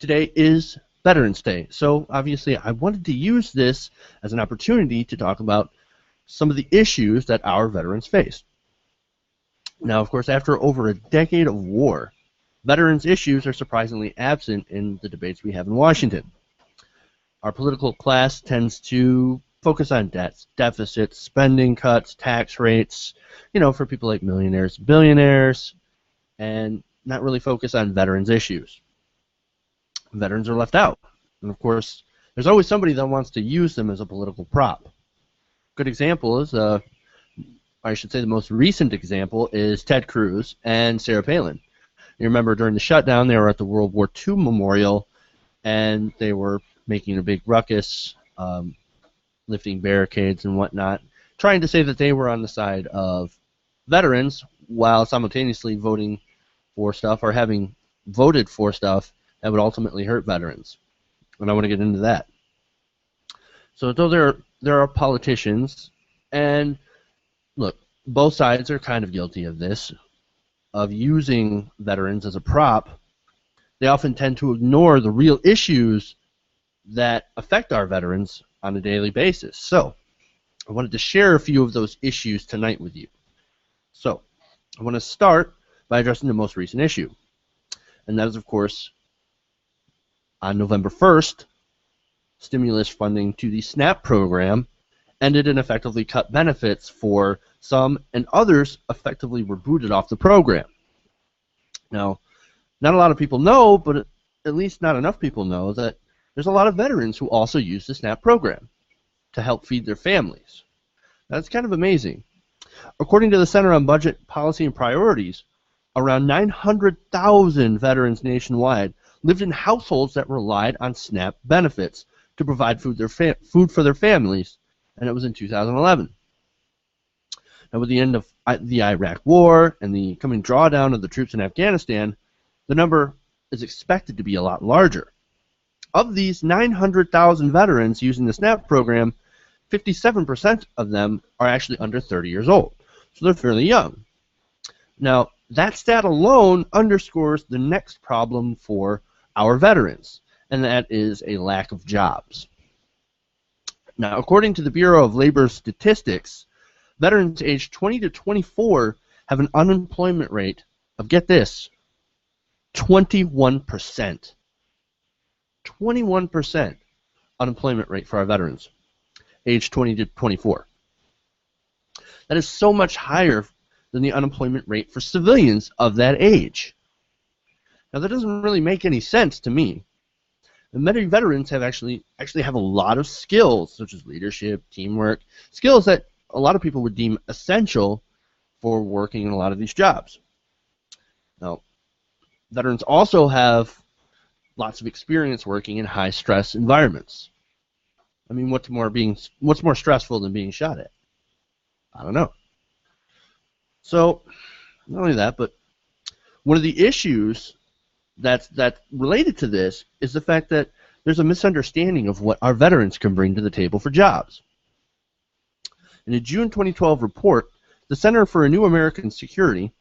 today is Veterans Day. So obviously I wanted to use this as an opportunity to talk about some of the issues that our veterans face. Now, of course, after over a decade of war, veterans' issues are surprisingly absent in the debates we have in Washington. Our political class tends to focus on debts, deficits, spending cuts, tax rates, for people like millionaires, billionaires, and not really focus on veterans' issues. Veterans are left out. And of course, there's always somebody that wants to use them as a political prop. Good example is, I should say the most recent example is Ted Cruz and Sarah Palin. You remember during the shutdown, they were at the World War II Memorial, and they were making a big ruckus, lifting barricades and whatnot, trying to say that they were on the side of veterans while simultaneously voting for stuff or having voted for stuff that would ultimately hurt veterans. And I want to get into that. So though there are politicians, and look, both sides are kind of guilty of this, of using veterans as a prop. They often tend to ignore the real issues that affect our veterans on a daily basis. So I wanted to share a few of those issues tonight with you. So I want to start by addressing the most recent issue, and that is, of course, on November 1st, stimulus funding to the SNAP program ended and effectively cut benefits for some, and others effectively were booted off the program. Now, not a lot of people know, but at least not enough people know, that there's a lot of veterans who also use the SNAP program to help feed their families. That's kind of amazing. According to the Center on Budget Policy and Priorities, around 900,000 veterans nationwide lived in households that relied on SNAP benefits to provide food for their families, and it was in 2011. Now, with the end of the Iraq War and the coming drawdown of the troops in Afghanistan, the number is expected to be a lot larger. Of these 900,000 veterans using the SNAP program, 57% of them are actually under 30 years old, so they're fairly young. Now, that stat alone underscores the next problem for our veterans, and that is a lack of jobs. Now, according to the Bureau of Labor Statistics, veterans aged 20 to 24 have an unemployment rate of, get this, 21%. 21% unemployment rate for our veterans, aged 20 to 24. That is so much higher than the unemployment rate for civilians of that age. Now, that doesn't really make any sense to me. And many veterans have actually have a lot of skills, such as leadership, teamwork, skills that a lot of people would deem essential for working in a lot of these jobs. Now, veterans also have lots of experience working in high-stress environments. I mean, what's more stressful than being shot at? I don't know. So, not only that, but one of the issues that's related to this is the fact that there's a misunderstanding of what our veterans can bring to the table for jobs. In a June 2012 report, the Center for a New American Security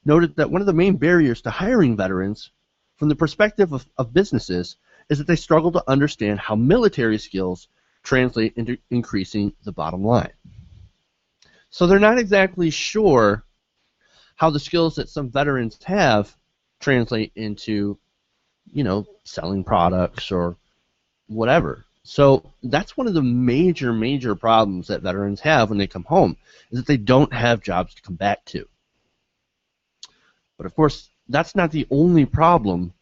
noted that one of the main barriers to hiring veterans from the perspective of businesses is that they struggle to understand how military skills translate into increasing the bottom line. So they're not exactly sure how the skills that some veterans have translate into, selling products or whatever. So that's one of the major problems that veterans have when they come home, is that they don't have jobs to come back to. But of course, that's not the only problem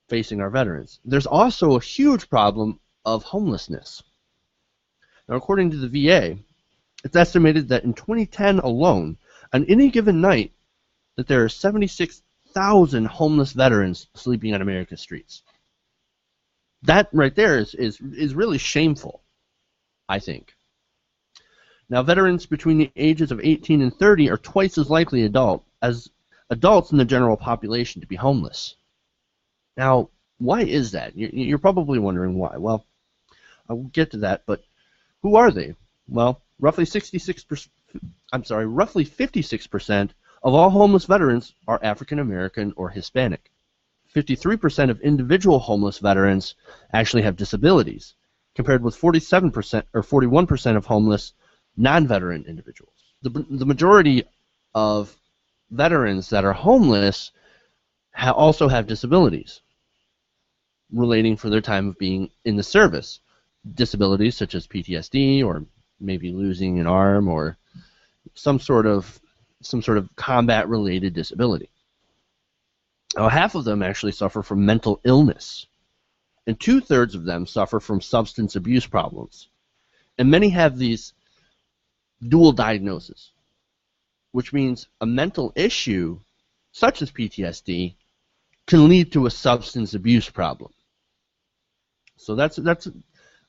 facing our veterans. There's also a huge problem of homelessness. Now, according to the VA, it's estimated that in 2010 alone, on any given night, that there are 76,000 homeless veterans sleeping on America's streets. That right there is really shameful, I think. Now, veterans between the ages of 18 and 30 are twice as likely as adults in the general population to be homeless. Now, why is that? You're probably wondering why. Well, I'll get to that, but who are they? Well, roughly 56% of all homeless veterans are African American or Hispanic. 53% of individual homeless veterans actually have disabilities, compared with 47% or 41% of homeless non-veteran individuals. The majority of veterans that are homeless also have disabilities relating for their time of being in the service. Disabilities such as PTSD, or maybe losing an arm, or some sort of combat-related disability. Now, half of them actually suffer from mental illness, and 2/3 of them suffer from substance abuse problems. And many have these dual diagnoses, which means a mental issue such as PTSD can lead to a substance abuse problem. So that's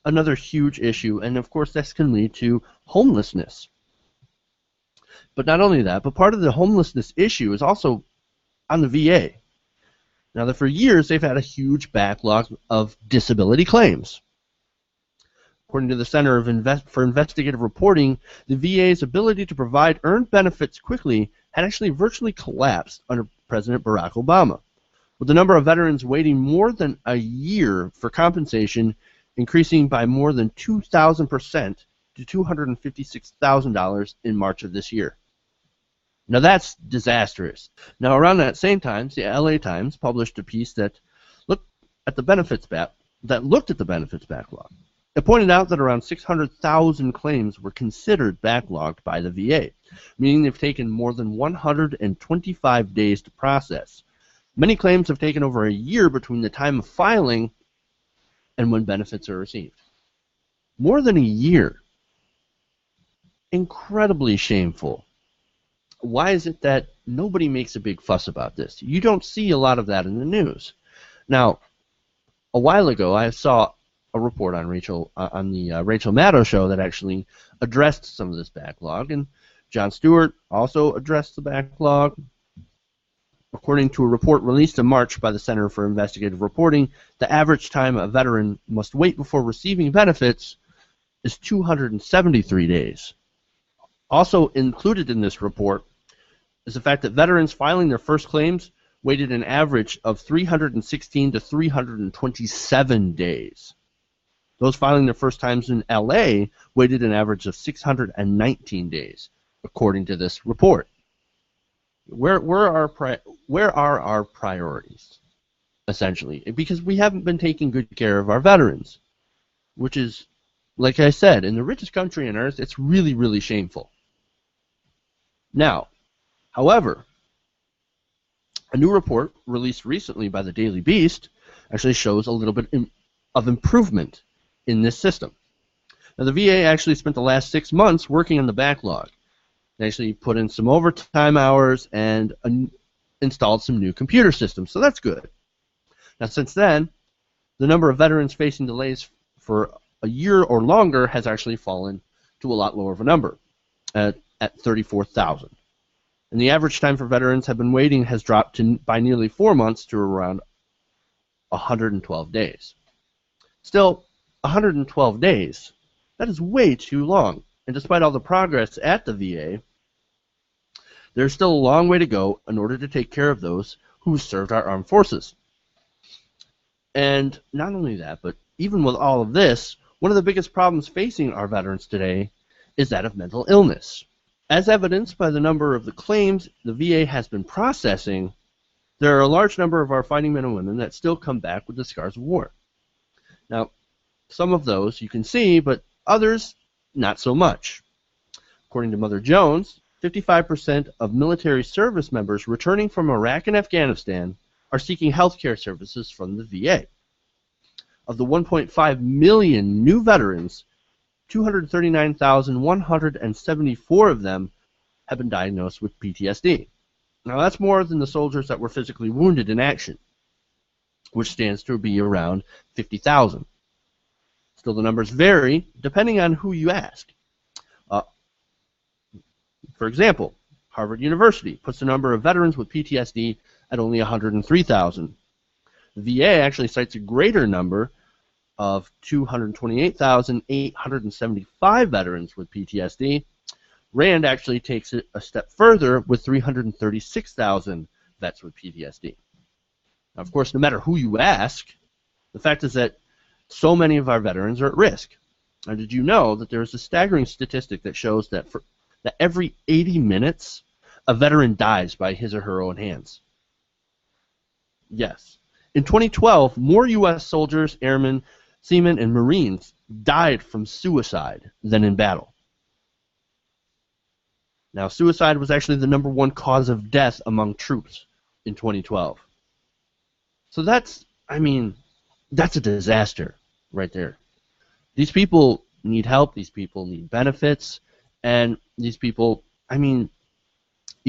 another huge issue, and of course this can lead to homelessness. But not only that, but part of the homelessness issue is also on the VA. Now, that for years they've had a huge backlog of disability claims. According to the Center for Investigative Reporting, the VA's ability to provide earned benefits quickly had actually virtually collapsed under President Barack Obama, with the number of veterans waiting more than a year for compensation increasing by more than 2,000% to $256,000 in March of this year. Now that's disastrous. Now around that same time, the LA Times published a piece that looked at the benefits backlog. It pointed out that around 600,000 claims were considered backlogged by the VA, meaning they've taken more than 125 days to process. Many claims have taken over a year between the time of filing and when benefits are received. More than a year. Incredibly shameful. Why is it that nobody makes a big fuss about this? You don't see a lot of that in the news. Now, a while ago, I saw a report on the Rachel Maddow show that actually addressed some of this backlog, and Jon Stewart also addressed the backlog. According to a report released in March by the Center for Investigative Reporting, the average time a veteran must wait before receiving benefits is 273 days. Also included in this report is the fact that veterans filing their first claims waited an average of 316 to 327 days. Those filing their first times in LA waited an average of 619 days, according to this report. Where are our priorities, essentially? Because we haven't been taking good care of our veterans, which is, like I said, in the richest country on earth, it's really, really shameful. Now, however, a new report released recently by the Daily Beast actually shows a little bit of improvement in this system. Now, the VA actually spent the last 6 months working on the backlog. They actually put in some overtime hours and installed some new computer systems, so that's good. Now, since then, the number of veterans facing delays for a year or longer has actually fallen to a lot lower of a number, at 34,000. And the average time for veterans have been waiting has dropped by nearly 4 months to around 112 days. Still, 112 days, that is way too long. And despite all the progress at the VA, there's still a long way to go in order to take care of those who served our armed forces. And not only that, but even with all of this, one of the biggest problems facing our veterans today is that of mental illness. As evidenced by the number of the claims the VA has been processing, there are a large number of our fighting men and women that still come back with the scars of war. Now, some of those you can see, but others, not so much. According to Mother Jones, 55% of military service members returning from Iraq and Afghanistan are seeking health care services from the VA. Of the 1.5 million new veterans, 239,174 of them have been diagnosed with PTSD. Now that's more than the soldiers that were physically wounded in action, which stands to be around 50,000. Still, the numbers vary depending on who you ask. For example, Harvard University puts the number of veterans with PTSD at only 103,000. The VA actually cites a greater number of 228,875 veterans with PTSD. RAND actually takes it a step further with 336,000 vets with PTSD. Now, of course, no matter who you ask, the fact is that so many of our veterans are at risk. Now, did you know that there is a staggering statistic that shows that that every 80 minutes, a veteran dies by his or her own hands? Yes. In 2012, more U.S. soldiers, airmen, seamen, and Marines died from suicide than in battle. Now, suicide was actually the #1 cause of death among troops in 2012. So that's a disaster right there. These people need help. These people need benefits. And these people, you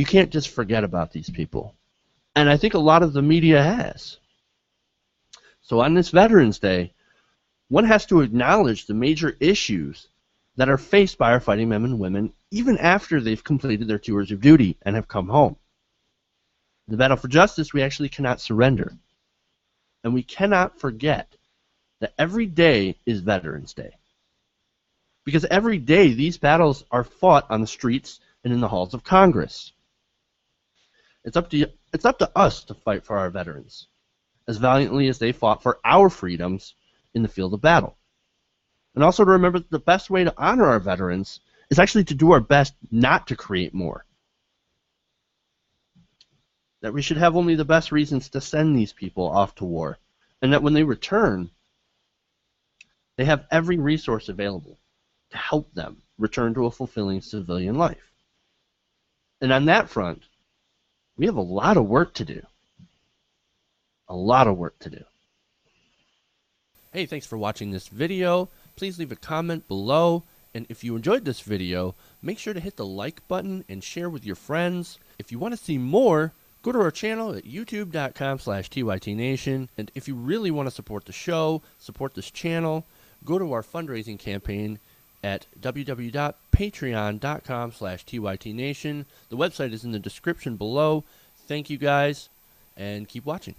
can't just forget about these people. And I think a lot of the media has. So on this Veterans Day, one has to acknowledge the major issues that are faced by our fighting men and women even after they've completed their tours of duty and have come home. In the battle for justice, we actually cannot surrender. And we cannot forget that every day is Veterans Day. Because every day these battles are fought on the streets and in the halls of Congress. It's up to us to fight for our veterans as valiantly as they fought for our freedoms in the field of battle. And also to remember that the best way to honor our veterans is actually to do our best not to create more. That we should have only the best reasons to send these people off to war, and that when they return, they have every resource available to help them return to a fulfilling civilian life. And on that front, we have a lot of work to do. A lot of work to do. Hey, thanks for watching this video. Please leave a comment below. And if you enjoyed this video, make sure to hit the like button and share with your friends. If you want to see more, go to our channel at youtube.com/TYTNation. And if you really want to support the show, support this channel, go to our fundraising campaign at www.patreon.com/TYTNation. The website is in the description below. Thank you guys, and keep watching.